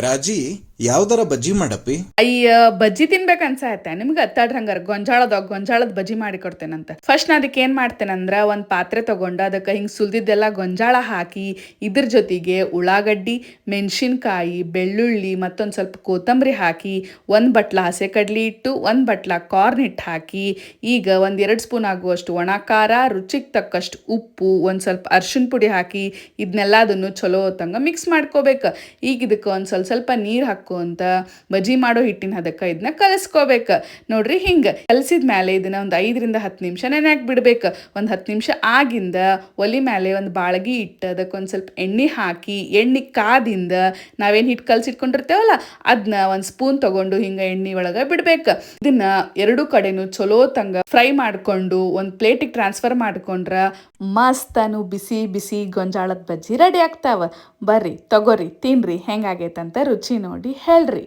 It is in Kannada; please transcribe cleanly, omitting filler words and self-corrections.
ರಾಜಿ ಯಾವ್ದರ ಬಜ್ಜಿ ಮಾಡಪ್ಪಿ? ಅಯ್ಯ ಬಜ್ಜಿ ತಿನ್ಬೇಕು ಅನ್ಸಾಯತ್ತೆ ನಿಮ್ಗೆ ಅತ್ತಾಡ್ರ ಹಂಗಾರ ಗೊಂಜಾಳದ ಬಜ್ಜಿ ಮಾಡಿ ಕೊಡ್ತೇನಂತ. ಫಸ್ಟ್ ನಾ ಅದಕ್ಕೆ ಏನ್ ಮಾಡ್ತೇನಂದ್ರ ಒಂದ್ ಪಾತ್ರೆ ತಗೊಂಡು ಅದಕ್ಕೆ ಹಿಂಗ್ ಸುಲ್ದಿದ್ದೆಲ್ಲ ಗೊಂಜಾಳ ಹಾಕಿ ಇದ್ರ ಜೊತೆಗೆ ಉಳ್ಳಾಗಡ್ಡಿ, ಮೆಣಸಿನ್ಕಾಯಿ, ಬೆಳ್ಳುಳ್ಳಿ ಮತ್ತೊಂದ್ ಸ್ವಲ್ಪ ಕೊತ್ತಂಬರಿ ಹಾಕಿ ಒಂದ್ ಬಟ್ಲ ಹಸೆ ಕಡ್ಲಿ ಇಟ್ಟು ಒಂದ್ ಬಟ್ಲ ಕಾರ್ನ್ ಹಿಟ್ಟು ಹಾಕಿ ಈಗ ಒಂದ್ 2 ಸ್ಪೂನ್ ಆಗುವಷ್ಟು ಒಣ ಖಾರ, ರುಚಿಗೆ ತಕ್ಕಷ್ಟು ಉಪ್ಪು, ಒಂದ್ ಸ್ವಲ್ಪ ಅರ್ಶಿನ ಪುಡಿ ಹಾಕಿ ಇದನ್ನೆಲ್ಲದನ್ನು ಚಲೋ ಹೊತ್ತಂಗ ಮಿಕ್ಸ್ ಮಾಡ್ಕೋಬೇಕು. ಈಗ ಇದಕ್ಕೆ ಒಂದ್ ಸ್ವಲ್ಪ ನೀರ್ ಹಾಕೊಂತ ಬಜ್ಜಿ ಮಾಡೋ ಹಿಟ್ಟಿನ ಹದಕ್ಕ ಇದನ್ನ ಕಲಸ್ಕೋಬೇಕು. ನೋಡ್ರಿ ಹಿಂಗ ಕಲಸಿದ ಮೇಲೆ ಇದನ್ನ ಒಂದ್ 5 ರಿಂದ 10 ನಿಮಿಷ ನೆನೆಯಾಕ್ ಬಿಡ್ಬೇಕು. ಒಂದ್ 10 ನಿಮಿಷ ಆಗಿಂದ ಒಲಿ ಮೇಲೆ ಒಂದು ಬಾಳಗಿ ಇಟ್ಟು ಅದಕ್ಕೆ ಒಂದ್ ಸ್ವಲ್ಪ ಎಣ್ಣೆ ಹಾಕಿ ಎಣ್ಣೆ ಕಾದಿಂದ ನಾವೇನ್ ಹಿಟ್ಟು ಕಲಸಿಟ್ಕೊಂಡಿರ್ತೇವಲ್ಲ ಅದನ್ನ ಒಂದ್ ಸ್ಪೂನ್ ತಗೊಂಡು ಹಿಂಗ ಎಣ್ಣೆ ಒಳಗ ಬಿಡ್ಬೇಕು. ಇದನ್ನ 2 ಕಡೆನು ಚಲೋ ತಂಗ ಫ್ರೈ ಮಾಡ್ಕೊಂಡು ಒಂದ್ ಪ್ಲೇಟಿಗೆ ಟ್ರಾನ್ಸ್ಫರ್ ಮಾಡ್ಕೊಂಡ್ರ ಮಸ್ತನು ಬಿಸಿ ಬಿಸಿ ಗೊಂಜಾಳದ ಬಜ್ಜಿ ರೆಡಿ ಆಗ್ತಾವ. ಬರ್ರಿ ತಗೋರಿ ತಿನ್ರಿ ಹೆಂಗಾಗೈತಂತ ರುಚಿ ನೋಡಿ ಹೇಳ್ರಿ.